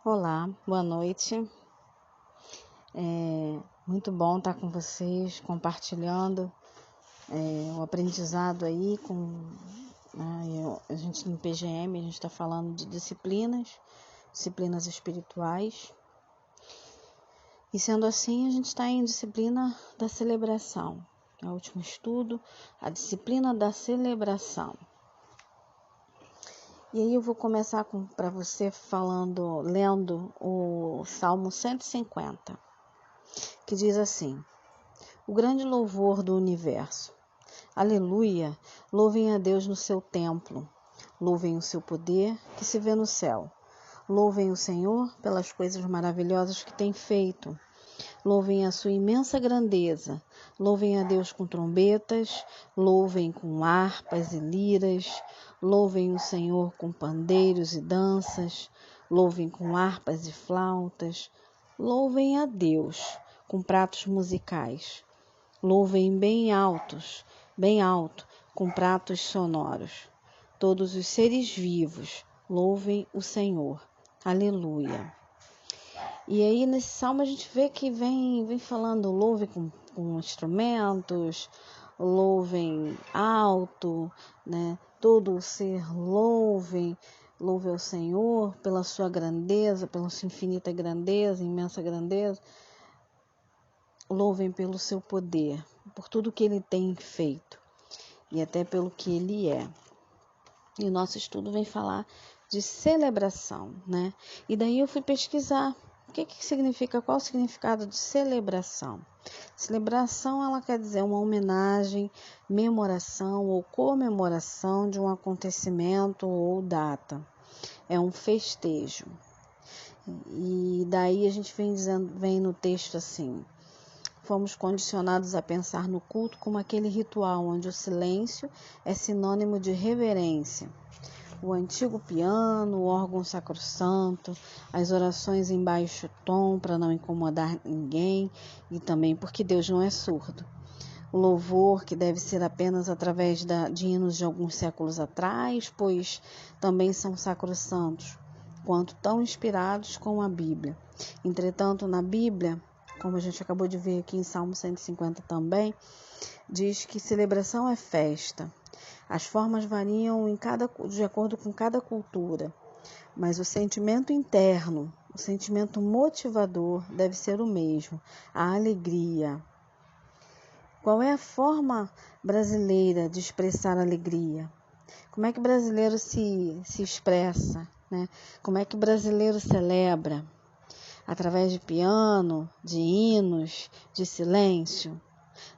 Olá, boa noite. Muito bom estar com vocês, compartilhando o aprendizado aí a gente no PGM, a gente está falando de disciplinas espirituais. E sendo assim, a gente está em disciplina da celebração. É o último estudo, a disciplina da celebração. E aí eu vou começar para você lendo o Salmo 150, que diz assim: o grande louvor do universo. Aleluia! Louvem a Deus no seu templo. Louvem o seu poder que se vê no céu. Louvem o Senhor pelas coisas maravilhosas que tem feito. Louvem a sua imensa grandeza. Louvem a Deus com trombetas. Louvem com harpas e liras. Louvem o Senhor com pandeiros e danças. Louvem com harpas e flautas. Louvem a Deus com pratos musicais. Louvem bem alto, com pratos sonoros. Todos os seres vivos, louvem o Senhor. Aleluia. E aí nesse salmo a gente vê que vem falando louve com instrumentos, louvem alto, né? Todo o ser louve ao Senhor pela sua grandeza, pela sua infinita grandeza, imensa grandeza. Louvem pelo seu poder, por tudo que ele tem feito e até pelo que ele é. E o nosso estudo vem falar de celebração, né? E daí eu fui pesquisar o que significa, qual o significado de celebração. Celebração, ela quer dizer uma homenagem, memoração ou comemoração de um acontecimento ou data. É um festejo. E daí a gente vem no texto assim: fomos condicionados a pensar no culto como aquele ritual onde o silêncio é sinônimo de reverência. O antigo piano, o órgão sacrossanto, as orações em baixo tom para não incomodar ninguém e também porque Deus não é surdo. O louvor que deve ser apenas através de hinos de alguns séculos atrás, pois também são sacrossantos, quanto tão inspirados como a Bíblia. Entretanto, na Bíblia, como a gente acabou de ver aqui em Salmo 150 também, diz que celebração é festa. As formas variam de acordo com cada cultura, mas o sentimento interno, o sentimento motivador deve ser o mesmo, a alegria. Qual é a forma brasileira de expressar alegria? Como é que o brasileiro se expressa, né? Como é que o brasileiro celebra? Através de piano, de hinos, de silêncio?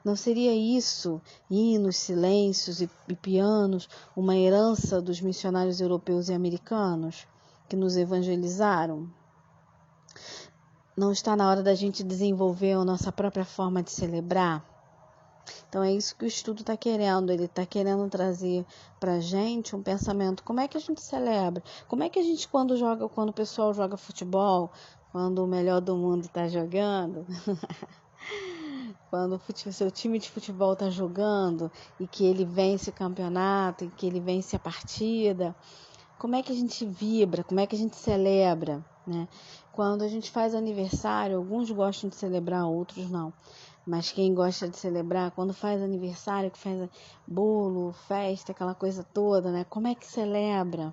Não seria isso, hinos, silêncios e pianos, uma herança dos missionários europeus e americanos que nos evangelizaram? Não está na hora da gente desenvolver a nossa própria forma de celebrar? Então é isso que o estudo está querendo. Ele está querendo trazer para a gente um pensamento: como é que a gente celebra? Como é que a gente, quando o pessoal joga futebol, quando o melhor do mundo está jogando, quando o seu time de futebol está jogando e que ele vence o campeonato, e que ele vence a partida, como é que a gente vibra, como é que a gente celebra, né? Quando a gente faz aniversário, alguns gostam de celebrar, outros não. Mas quem gosta de celebrar, quando faz aniversário, que faz bolo, festa, aquela coisa toda, né? Como é que celebra?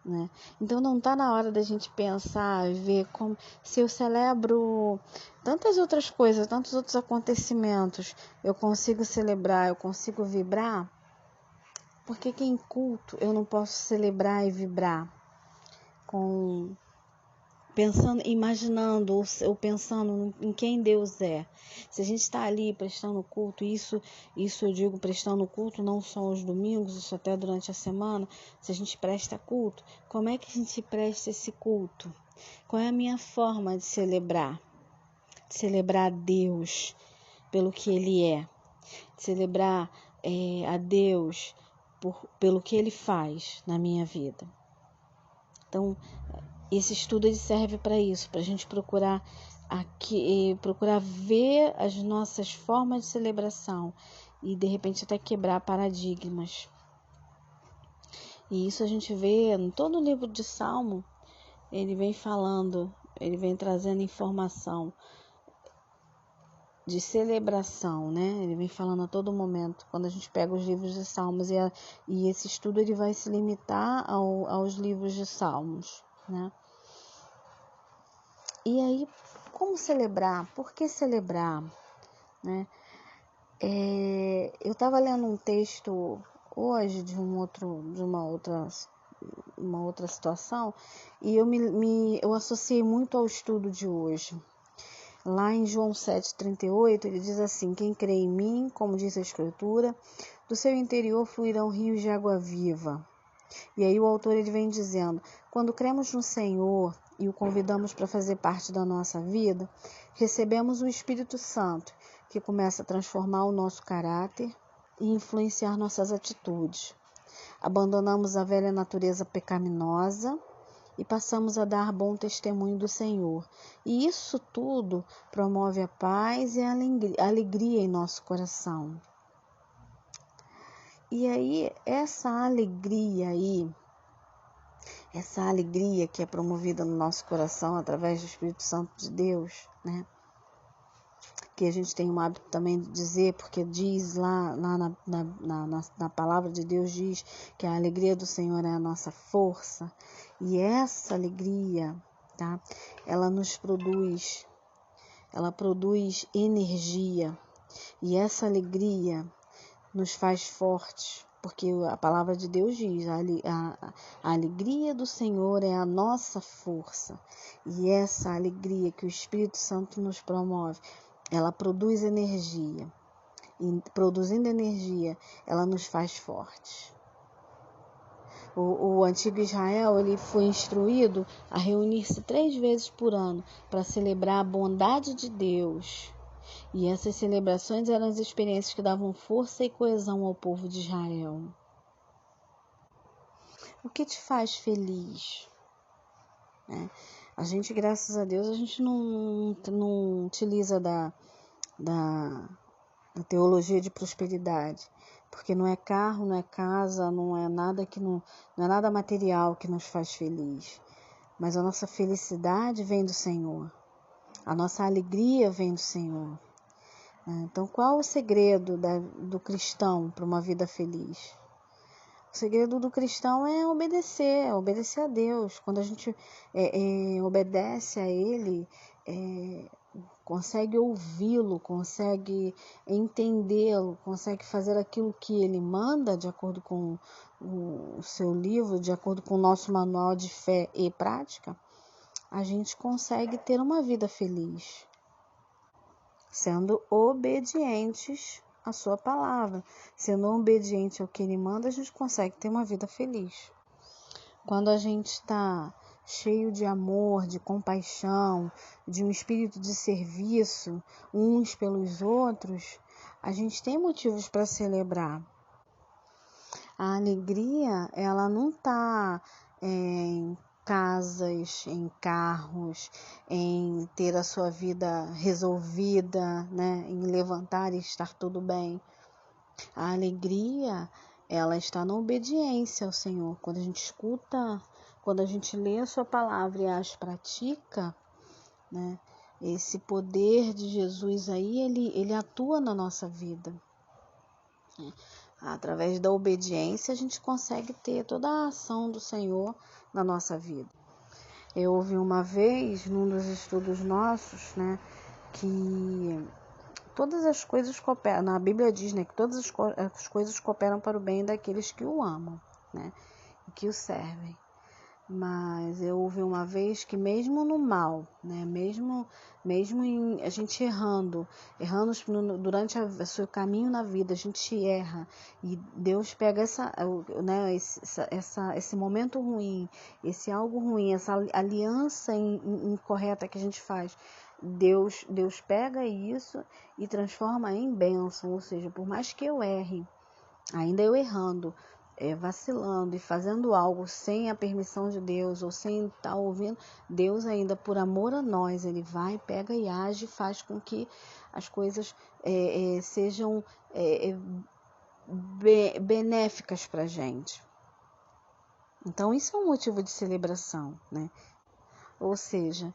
Né? Então não está na hora da gente pensar e ver como, se eu celebro tantas outras coisas, tantos outros acontecimentos, eu consigo celebrar, eu consigo vibrar. Por que em culto eu não posso celebrar e vibrar? Imaginando ou pensando em quem Deus é. Se a gente está ali prestando culto, isso eu digo prestando culto não só aos domingos, isso até durante a semana. Se a gente presta culto, como é que a gente presta esse culto? Qual é a minha forma de celebrar? De celebrar a Deus pelo que Ele é. De celebrar a Deus pelo que Ele faz na minha vida. Então, esse estudo ele serve para isso, para a gente procurar ver as nossas formas de celebração e de repente até quebrar paradigmas. E isso a gente vê em todo o livro de Salmo, ele vem falando, ele vem trazendo informação de celebração, né? Ele vem falando a todo momento, quando a gente pega os livros de Salmos, e esse estudo ele vai se limitar aos livros de Salmos, né? E aí, como celebrar? Por que celebrar, né? Eu estava lendo um texto hoje de uma outra situação, e eu associei muito ao estudo de hoje. Lá em João 7,38, ele diz assim: quem crê em mim, como diz a Escritura, do seu interior fluirão rios de água viva. E aí o autor ele vem dizendo: quando cremos no Senhor e o convidamos para fazer parte da nossa vida, recebemos o Espírito Santo, que começa a transformar o nosso caráter e influenciar nossas atitudes. Abandonamos a velha natureza pecaminosa e passamos a dar bom testemunho do Senhor. E isso tudo promove a paz e a alegria em nosso coração. E aí, essa alegria que é promovida no nosso coração através do Espírito Santo de Deus, né? Que a gente tem o hábito também de dizer, porque diz lá na palavra de Deus, diz que a alegria do Senhor é a nossa força. E essa alegria, tá? Ela produz energia. E essa alegria nos faz fortes, porque a palavra de Deus diz, a alegria do Senhor é a nossa força. E essa alegria que o Espírito Santo nos promove, ela produz energia. E produzindo energia, ela nos faz fortes. O antigo Israel ele foi instruído a reunir-se 3 vezes por ano para celebrar a bondade de Deus. E essas celebrações eram as experiências que davam força e coesão ao povo de Israel. O que te faz feliz? A gente, graças a Deus, a gente não utiliza da teologia de prosperidade, porque não é carro, não é casa, não é nada não é nada material que nos faz feliz, mas a nossa felicidade vem do Senhor, a nossa alegria vem do Senhor. Então, qual o segredo do cristão para uma vida feliz? O segredo do cristão é obedecer a Deus. Quando a gente obedece a Ele, consegue ouvi-lo, consegue entendê-lo, consegue fazer aquilo que Ele manda, de acordo com o seu livro, de acordo com o nosso manual de fé e prática, a gente consegue ter uma vida feliz, sendo obedientes à sua palavra. Sendo obediente ao que Ele manda, a gente consegue ter uma vida feliz. Quando a gente está cheio de amor, de compaixão, de um espírito de serviço uns pelos outros, a gente tem motivos para celebrar. A alegria, ela não está em casas, em carros, em ter a sua vida resolvida, né? Em levantar e estar tudo bem. A alegria, ela está na obediência ao Senhor. Quando a gente escuta, quando a gente lê a sua palavra e as pratica, né? Esse poder de Jesus aí, ele atua na nossa vida. Através da obediência, a gente consegue ter toda a ação do Senhor na nossa vida. Eu ouvi uma vez, num dos estudos nossos, né, que todas as coisas cooperam, na Bíblia diz, né, que todas as coisas cooperam para o bem daqueles que o amam, né, e que o servem. Mas eu ouvi uma vez que mesmo no mal, né, mesmo a gente errando durante o seu caminho na vida, a gente erra e Deus pega esse momento ruim, esse algo ruim, essa aliança incorreta que a gente faz. Deus pega isso e transforma em bênção, ou seja, por mais que eu erre, ainda eu errando, vacilando e fazendo algo sem a permissão de Deus ou sem estar ouvindo, Deus ainda por amor a nós, Ele vai, pega e age, faz com que as coisas sejam benéficas para a gente. Então isso é um motivo de celebração, né? ou seja,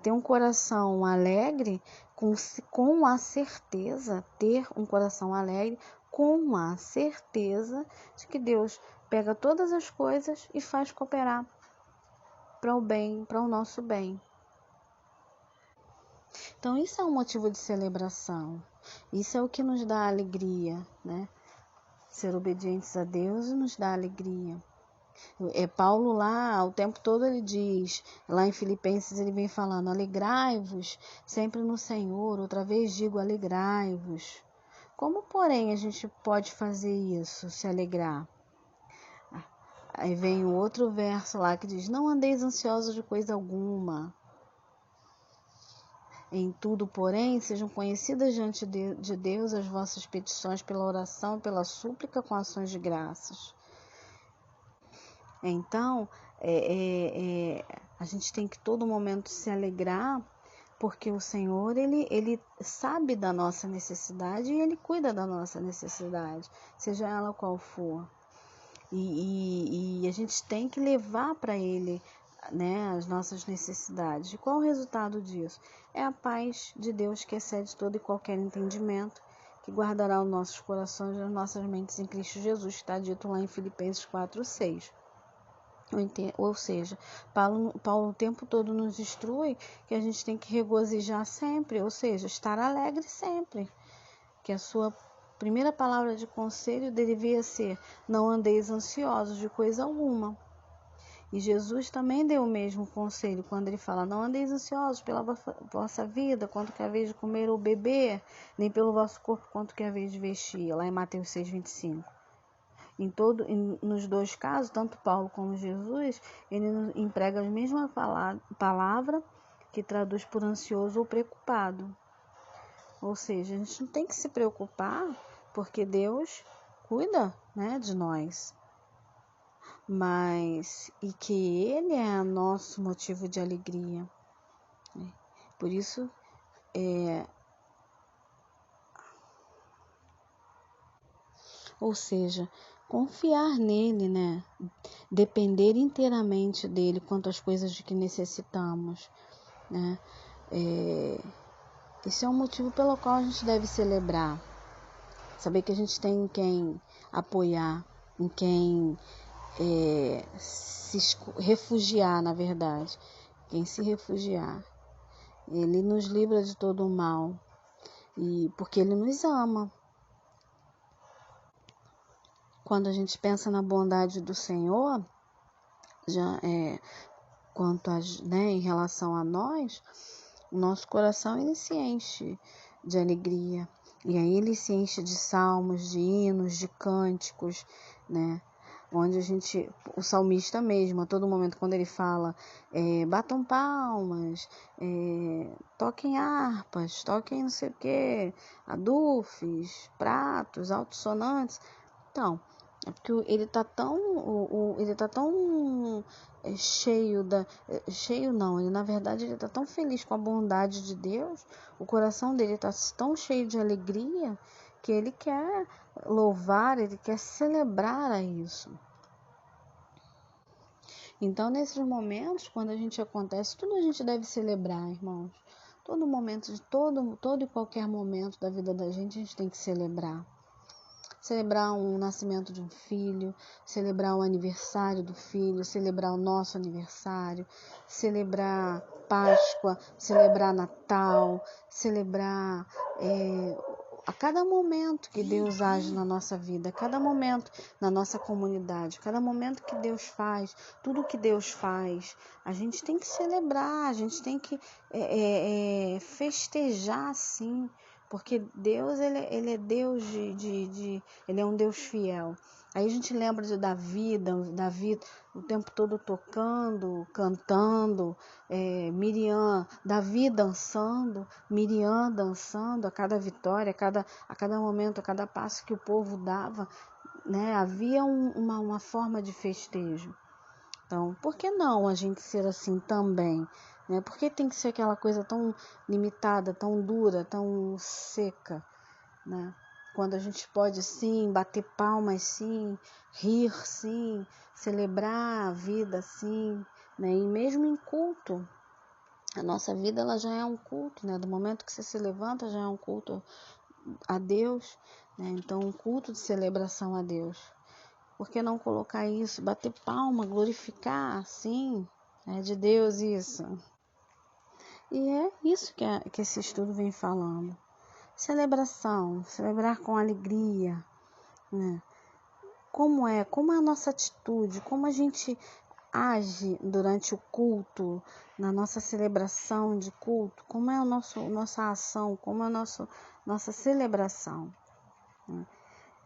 ter um coração alegre com a certeza, ter um coração alegre com a certeza de que Deus pega todas as coisas e faz cooperar para o bem, para o nosso bem. Então, isso é um motivo de celebração. Isso é o que nos dá alegria, né? Ser obedientes a Deus nos dá alegria. Paulo lá, o tempo todo ele diz, lá em Filipenses ele vem falando, alegrai-vos sempre no Senhor, outra vez digo, alegrai-vos. Como, porém, a gente pode fazer isso, se alegrar? Aí vem o outro verso lá que diz, não andeis ansiosos de coisa alguma. Em tudo, porém, sejam conhecidas diante de Deus as vossas petições pela oração e pela súplica com ações de graças. Então, a gente tem que todo momento se alegrar, porque o Senhor, ele sabe da nossa necessidade e Ele cuida da nossa necessidade, seja ela qual for. E a gente tem que levar para Ele, né, as nossas necessidades. E qual o resultado disso? É a paz de Deus que excede todo e qualquer entendimento, que guardará os nossos corações e as nossas mentes em Cristo Jesus, que está dito lá em Filipenses 4:6. Ou seja, Paulo o tempo todo nos instrui que a gente tem que regozijar sempre, ou seja, estar alegre sempre. Que a sua primeira palavra de conselho devia ser, não andeis ansiosos de coisa alguma. E Jesus também deu o mesmo conselho quando ele fala, não andeis ansiosos pela vossa vida, quanto que haveis de comer ou beber, nem pelo vosso corpo, quanto que haveis de vestir, lá em Mateus 6:25. Nos dois casos, tanto Paulo como Jesus, ele emprega a mesma palavra que traduz por ansioso ou preocupado. Ou seja, a gente não tem que se preocupar porque Deus cuida, né, de nós. E que Ele é nosso motivo de alegria. Por isso, ou seja, confiar nele, né? Depender inteiramente dele quanto às coisas de que necessitamos, né? Esse é um motivo pelo qual a gente deve celebrar. Saber que a gente tem em quem apoiar, em quem se refugiar, na verdade. Quem se refugiar. Ele nos livra de todo o mal. Porque ele nos ama. Quando a gente pensa na bondade do Senhor, em relação a nós, o nosso coração ele se enche de alegria. E aí ele se enche de salmos, de hinos, de cânticos, né? Onde o salmista mesmo, a todo momento quando ele fala, batam palmas, toquem harpas, toquem não sei o que, adufes, pratos, altissonantes. Então, é porque ele tá tão na verdade ele tá tão feliz com a bondade de Deus, o coração dele tá tão cheio de alegria, que ele quer louvar, ele quer celebrar a isso. Então, nesses momentos, quando a gente acontece, tudo a gente deve celebrar, irmãos. Todo momento, todo e qualquer momento da vida da gente, a gente tem que celebrar. Celebrar o nascimento de um filho, celebrar o aniversário do filho, celebrar o nosso aniversário, celebrar Páscoa, celebrar Natal, celebrar a cada momento que Deus age na nossa vida, a cada momento na nossa comunidade, a cada momento que Deus faz, tudo que Deus faz, a gente tem que celebrar, a gente tem que festejar, sim. Porque Deus, ele é Deus ele é um Deus fiel. Aí a gente lembra de Davi o tempo todo tocando, cantando, Davi dançando, Miriam dançando, a cada vitória, a cada momento, a cada passo que o povo dava, né? Havia uma forma de festejo. Então, por que não a gente ser assim também? Né? Por que tem que ser aquela coisa tão limitada, tão dura, tão seca? Né? Quando a gente pode sim bater palmas, sim, rir, sim, celebrar a vida, sim, né? E mesmo em culto, A nossa vida ela já é um culto, né? Do momento que você se levanta já é um culto a Deus, né? Então um culto de celebração a Deus. Por que não colocar isso, bater palma, glorificar, assim, é de Deus isso. E é isso que esse estudo vem falando. Celebração, celebrar com alegria, né? Como é a nossa atitude, como a gente age durante o culto, na nossa celebração de culto, como é nossa ação, como é a nossa celebração, né?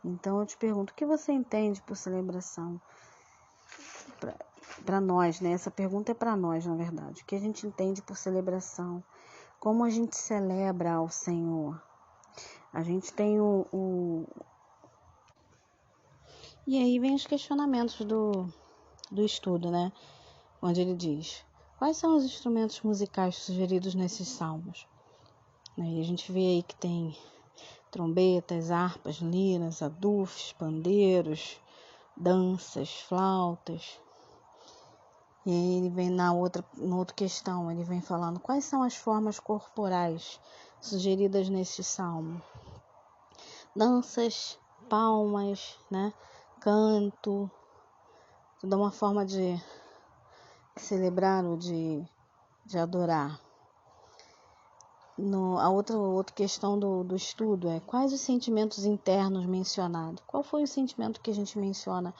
Então eu te pergunto, o que você entende por celebração? Para nós, né? Essa pergunta é para nós, na verdade. O que a gente entende por celebração? Como a gente celebra ao Senhor? A gente tem E aí vem os questionamentos do estudo, né? Onde ele diz: quais são os instrumentos musicais sugeridos nesses salmos? E a gente vê aí que tem trombetas, harpas, liras, adufes, pandeiros, danças, flautas. E aí ele vem na outra questão, ele vem falando quais são as formas corporais sugeridas neste salmo. Danças, palmas, né? Canto, tudo é uma forma de celebrar ou de adorar. A outra questão do estudo é quais os sentimentos internos mencionados. Qual foi o sentimento que a gente menciona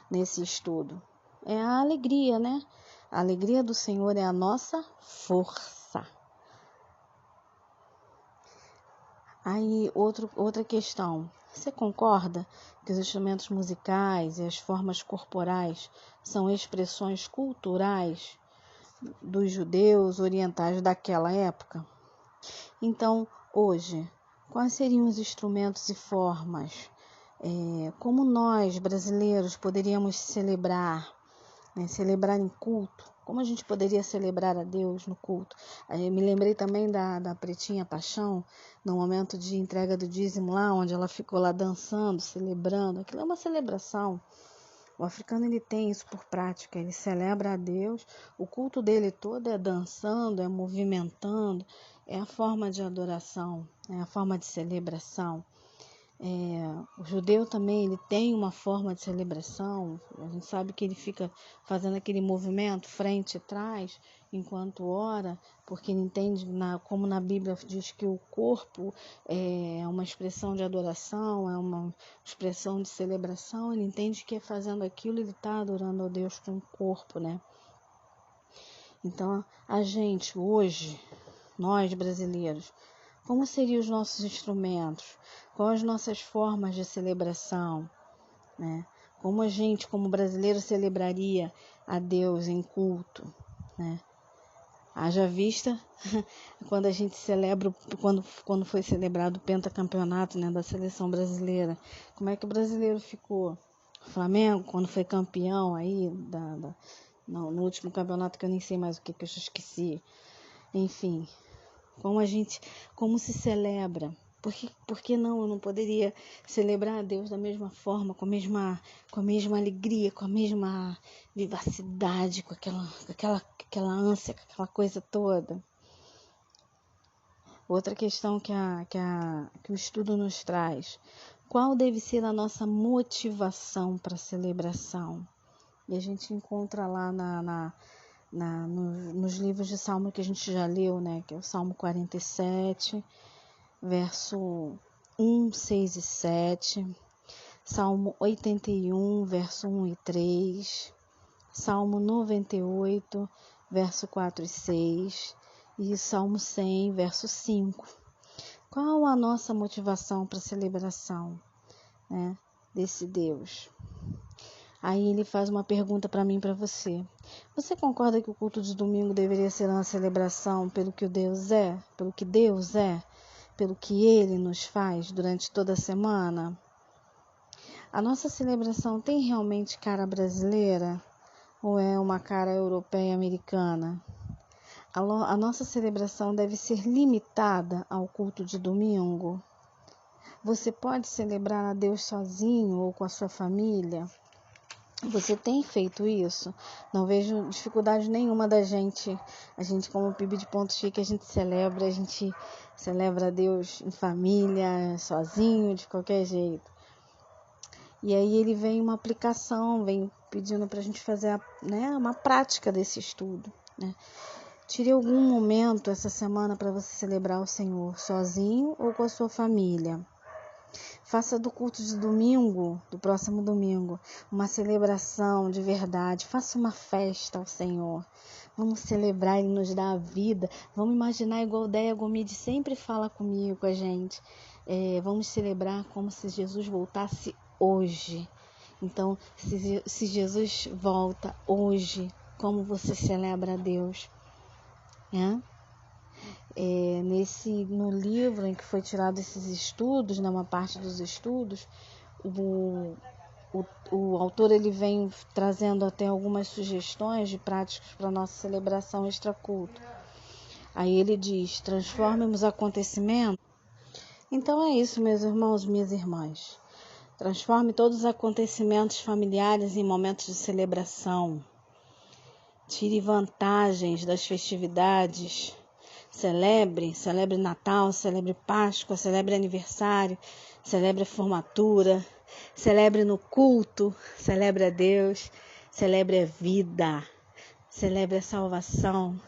nesse estudo? É a alegria, né? A alegria do Senhor é a nossa força. Aí, outra questão. Você concorda que os instrumentos musicais e as formas corporais são expressões culturais dos judeus orientais daquela época? Então, hoje, quais seriam os instrumentos e formas? Como nós, brasileiros, poderíamos celebrar, né? Celebrar em culto? Como a gente poderia celebrar a Deus no culto? Eu me lembrei também da Pretinha Paixão, no momento de entrega do dízimo lá, onde ela ficou lá dançando, celebrando. Aquilo é uma celebração. O africano ele tem isso por prática, ele celebra a Deus, o culto dele todo é dançando, é movimentando, é a forma de adoração, é a forma de celebração. O judeu também ele tem uma forma de celebração, a gente sabe que ele fica fazendo aquele movimento frente e trás enquanto ora, porque ele entende, como na Bíblia diz que o corpo é uma expressão de adoração, é uma expressão de celebração, ele entende que fazendo aquilo ele está adorando a Deus com o corpo, né? Então a gente hoje, nós brasileiros, como seriam os nossos instrumentos? Quais as nossas formas de celebração, né? Como a gente, como brasileiro, celebraria a Deus em culto, né? Haja vista quando a gente celebra, quando foi celebrado o pentacampeonato, né, da seleção brasileira. Como é que o brasileiro ficou? O Flamengo, quando foi campeão aí, no último campeonato que eu nem sei mais o que eu já esqueci. Enfim, como se celebra? Por que não? Eu não poderia celebrar a Deus da mesma forma, com a mesma alegria, com a mesma vivacidade, com aquela ânsia, com aquela coisa toda. Outra questão que o estudo nos traz: qual deve ser a nossa motivação para a celebração? E a gente encontra lá nos livros de Salmo que a gente já leu, né? Que é o Salmo 47, verso 1, 6 e 7, Salmo 81, verso 1 e 3, Salmo 98, verso 4 e 6 e Salmo 100, verso 5. Qual a nossa motivação para a celebração, né, desse Deus? Aí ele faz uma pergunta para mim e para você. Você concorda que o culto de domingo deveria ser uma celebração pelo que Deus é, pelo que Ele nos faz durante toda a semana? A nossa celebração tem realmente cara brasileira ou é uma cara europeia e americana? A nossa celebração deve ser limitada ao culto de domingo? Você pode celebrar a Deus sozinho ou com a sua família? Você tem feito isso? Não vejo dificuldade nenhuma da gente. A gente, como PIB de Ponto Chique, a gente celebra a Deus em família, sozinho, de qualquer jeito. E aí ele vem uma aplicação, vem pedindo para a gente fazer uma prática desse estudo, né? Tire algum momento essa semana para você celebrar o Senhor, sozinho ou com a sua família. Faça do culto de domingo, do próximo domingo, uma celebração de verdade. Faça uma festa ao Senhor. Vamos celebrar, Ele nos dá a vida. Vamos imaginar, igual Deia Gomide sempre fala comigo, com a gente. Vamos celebrar como se Jesus voltasse hoje. Então, se Jesus volta hoje, como você celebra a Deus? No livro em que foi tirado esses estudos, uma parte dos estudos, o autor ele vem trazendo até algumas sugestões de práticas para a nossa celebração extraculto. Aí ele diz: transformem os acontecimentos. Então é isso, meus irmãos, minhas irmãs. Transforme todos os acontecimentos familiares em momentos de celebração. Tire vantagens das festividades. Celebre Natal, celebre Páscoa, celebre aniversário, celebre a formatura, celebre no culto, celebre a Deus, celebre a vida, celebre a salvação,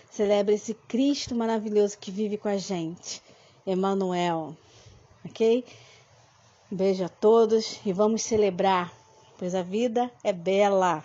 celebre esse Cristo maravilhoso que vive com a gente, Emmanuel, ok? Um beijo a todos e vamos celebrar, pois a vida é bela.